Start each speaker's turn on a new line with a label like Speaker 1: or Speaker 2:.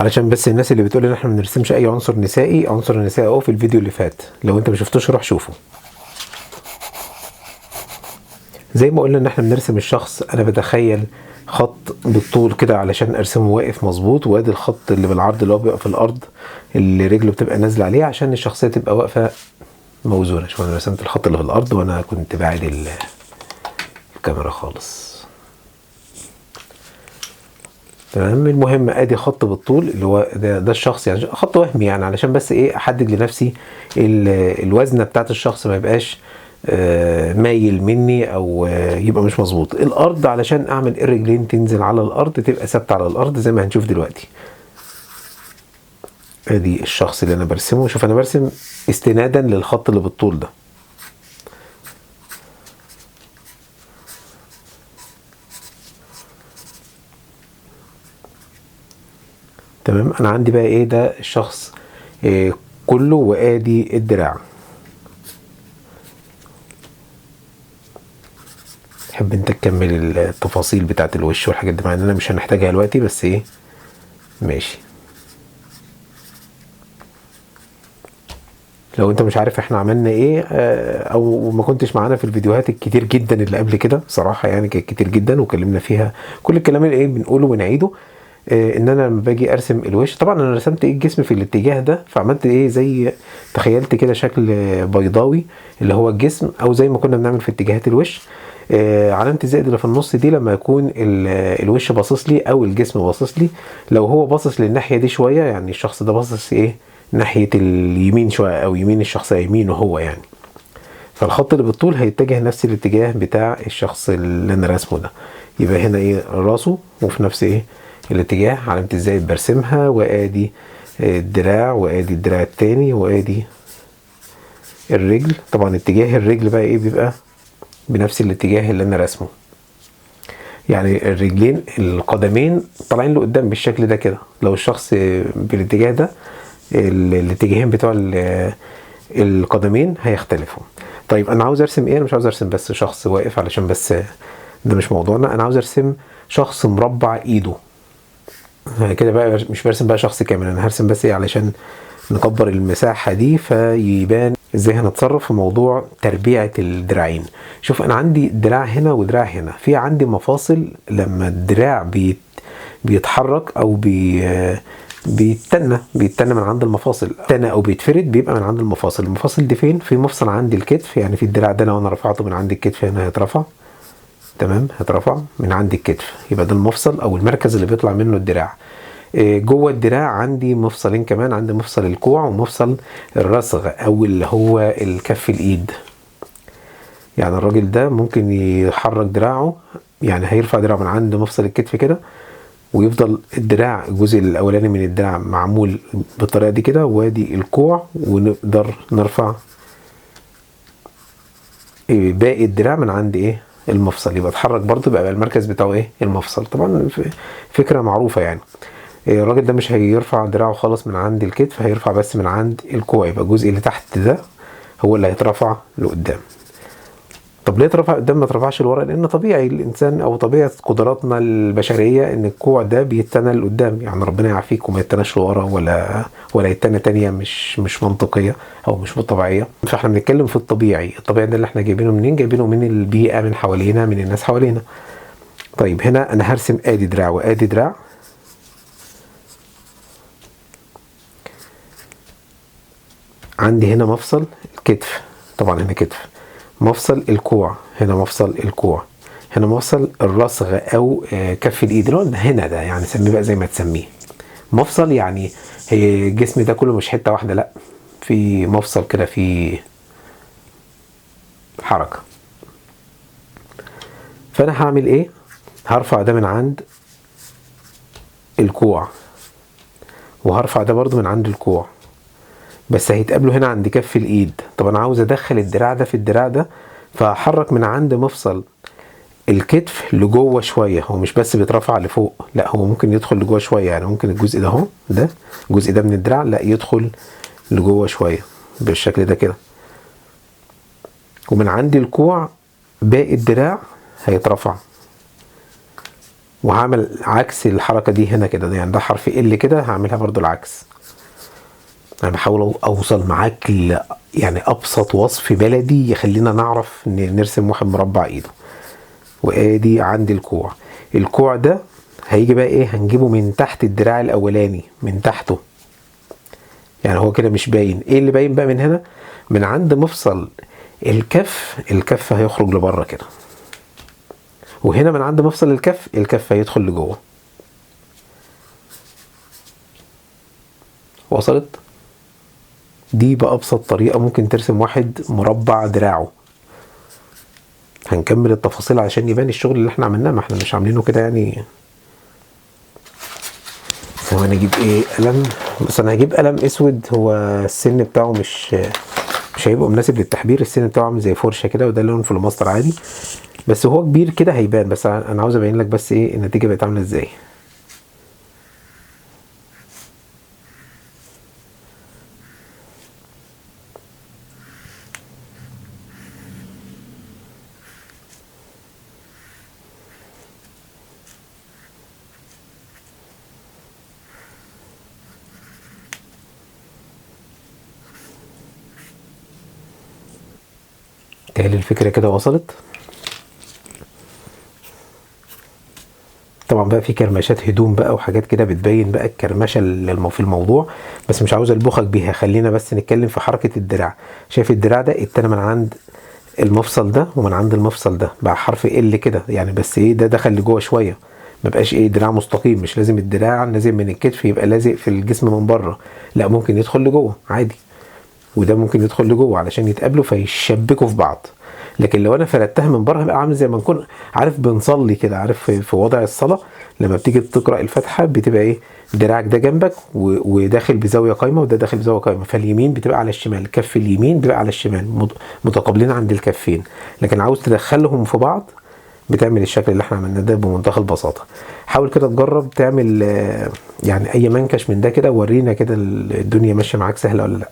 Speaker 1: علشان بس الناس اللي بتقول ان احنا ما بنرسمش اي عنصر نسائي، عنصر النسائي اهو في الفيديو اللي فات، لو انت ما شفتوش روح شوفه. زي ما قلنا ان احنا بنرسم الشخص، انا بتخيل خط بالطول كده علشان ارسمه واقف مظبوط، وادي الخط اللي بالعرض اللي هو بيبقى في الارض اللي رجله بتبقى نازله عليه عشان الشخصيه تبقى واقفه موزونه. شوف انا رسمت الخط اللي في الارض وانا كنت بعيد الكاميرا خالص. تمام. المهم ادي خط بالطول اللي هو ده الشخص، يعني خط وهمي يعني علشان بس ايه احدد لنفسي الوزنه بتاعت الشخص ما يبقاش مايل مني او يبقى مش مظبوط. الارض علشان اعمل الرجلين تنزل على الارض تبقى ثابته على الارض زي ما هنشوف دلوقتي. ادي الشخص اللي انا برسمه. شوف انا برسم استنادا للخط اللي بالطول ده. تمام. انا عندي بقى ايه ده الشخص كله، وادي الدراع. تحب انت تكمل التفاصيل بتاعت الوش والحاجات دي، مع اننا مش هنحتاجها دلوقتي، بس ايه ماشي. لو انت مش عارف احنا عملنا ايه او ما كنتش معانا في الفيديوهات الكتير جدا اللي قبل كده، صراحة يعني كانت كتير جدا وكلمنا فيها كل الكلام اللي ايه بنقوله ونعيده. ان انا لما باجي ارسم الوش، طبعا انا رسمت ايه الجسم في الاتجاه ده، فعملت ايه زي تخيلت كده شكل بيضاوي اللي هو الجسم، او زي ما كنا بنعمل في اتجاهات الوش. علامة الزائد اللي في النص دي لما يكون الوش باصص لي او الجسم باصص لي. لو هو باصص للناحية دي شوية، يعني الشخص ده باصص ايه ناحية اليمين شوية او يمين الشخص يمينه هو يعني، فالخط اللي بالطول هيتجه نفس الاتجاه بتاع الشخص اللي انا راسمه ده. يبقى هنا ايه راسه وفي نفس ايه الاتجاه. علامة الزائد برسمها، وادي الدراع، وادي الدراع التاني، وادي الرجل. طبعا اتجاه الرجل بقى ايه بيبقى بنفس الاتجاه اللي انا راسمه، يعني الرجلين القدمين طالعين لقدام بالشكل ده كده. لو الشخص بالاتجاه ده الاتجاهين بتوع القدمين هيختلفوا. طيب انا عاوز ارسم ايه؟ انا مش عاوز ارسم بس شخص واقف علشان بس ده مش موضوعنا. انا عاوز ارسم شخص مربع ايده كده بقى، مش برسم بقى شخص كامل، انا هرسم بس ايه علشان نكبر المساحة دي فيبان ازاي هنتصرف في موضوع تربيعة الدراعين. شوف انا عندي دراع هنا ودراع هنا، في عندي مفاصل لما الدراع بيتحرك او بيتنى من عند المفاصل، تنى او بيتفرد بيبقى من عند المفاصل. المفاصل دي فين؟ في مفصل عند الكتف، يعني في الدراع ده لو انا رفعته من عند الكتف هنا هيترفع. تمام، هيترفع من عند الكتف، يبقى ده المفصل او المركز اللي بيطلع منه الدراع. جوه الدراع عندي مفصلين كمان، عندي مفصل الكوع ومفصل الرسغ او اللي هو الكف الايد. يعني الراجل ده ممكن يحرك دراعه، يعني هيرفع دراعه من عند مفصل الكتف كده، ويفضل الدراع الجزء الاولاني من الدراع معمول بالطريقه دي كده، وادي الكوع، ونقدر نرفع باقي الدراع من عند ايه المفصل، يبقى اتحرك برضه بقى المركز بتاعه ايه المفصل. طبعا فكره معروفه يعني. الراجل ده مش هيرفع دراعه خالص من عند الكتف، هيرفع بس من عند الكوع، يبقى الجزء اللي تحت ده هو اللي هيترفع لقدام. طب ليه اترفع قدام ما اترفعش لورا؟ لان طبيعي الانسان او طبيعه قدراتنا البشريه ان الكوع ده بيتنى لقدام، يعني ربنا يعافيك وما يتناش لورا ولا يتنى تانية مش منطقيه او مش طبيعيه. فاحنا بنتكلم في الطبيعي. الطبيعي ده اللي احنا جايبينه منين؟ جايبينه من البيئه، من حوالينا، من الناس حوالينا. طيب هنا انا هرسم ادي دراع وادي دراع. عندي هنا مفصل الكتف، طبعا هنا كتف، مفصل الكوع، هنا مفصل الكوع، هنا مفصل الرسغ او كف الايد اللي هو هنا ده، يعني سميه بقى زي ما تسميه مفصل. يعني هي الجسم ده كله مش حته واحده، لا، في مفصل كده في حركه. فانا هعمل ايه؟ هرفع ده من عند الكوع، وهرفع ده برضو من عند الكوع، بس هيتقابلوا هنا عند كف الايد. طب انا عاوز ادخل الدراع ده في الدراع ده، فهحرك من عند مفصل الكتف لجوه شويه. هو مش بس بيترفع لفوق، لا هو ممكن يدخل لجوه شويه، يعني ممكن الجزء ده اهو، ده الجزء ده من الدراع لا يدخل لجوه شويه بالشكل ده كده. ومن عند الكوع باقي الدراع هيترفع. وهعمل عكس الحركة دي هنا كده، يعني ده حرف ال كده، هعملها برضو العكس. انا بحاول اوصل معاك يعني ابسط وصف بلدي يخلينا نعرف نرسم واحد مربع ايده. وادي عندي الكوع. الكوع ده هيجي بقى ايه، هنجيبه من تحت الدراع الاولاني، من تحته، يعني هو كده مش باين. ايه اللي باين بقى من هنا؟ من عند مفصل الكف هيخرج لبره كده، وهنا من عند مفصل الكف هيدخل لجوه. وصلت؟ دي بأبسط طريقة ممكن ترسم واحد مربع دراعه. هنكمل التفاصيل عشان يبان الشغل اللي احنا عملناه، ما احنا مش عاملينه كده يعني. ثواني اجيب ايه قلم، بس انا هجيب قلم اسود. هو السن بتاعه مش هيبقى مناسب للتحبير، السن بتاعه عامل زي فرشه كده، وده لون فلوماستر عادي، بس هو كبير كده هيبان. بس انا عاوز ابين لك بس ايه النتيجه بقت عامله ازاي. تهيألي الفكره كده وصلت. طبعا بقى في كرمشات هدوم بقى وحاجات كده بتبين بقى الكرمشه اللي في الموضوع، بس مش عاوز البخك بيها. خلينا بس نتكلم في حركه الدراع. شايف الدراع ده اتنى من عند المفصل ده ومن عند المفصل ده بقى حرف ال كده يعني، بس ايه ده دخل لجوه شويه، ما بقاش ايه دراع مستقيم. مش لازم الدراع لازم من الكتف يبقى لازق في الجسم من بره، لا ممكن يدخل لجوه عادي، وده ممكن يدخل لجوه علشان يتقابلوا فيشبكوا في بعض. لكن لو انا فردتها من بره هبقى عامل زي ما نكون عارف بنصلي كده، عارف في وضع الصلاه لما بتيجي تقرا الفاتحه بتبقى ايه، دراعك ده جنبك وداخل بزاويه قايمه، وده داخل بزاويه قايمه، فاليمين بتبقى على الشمال، كف اليمين بيبقى على الشمال، متقابلين عند الكفين. لكن عاوز تدخلهم في بعض بتعمل الشكل اللي احنا عملناه ده بمنتهى البساطه. حاول كده تجرب تعمل يعني اي منكش من ده كده، ورينا كده الدنيا ماشيه معاك سهله ولا لا.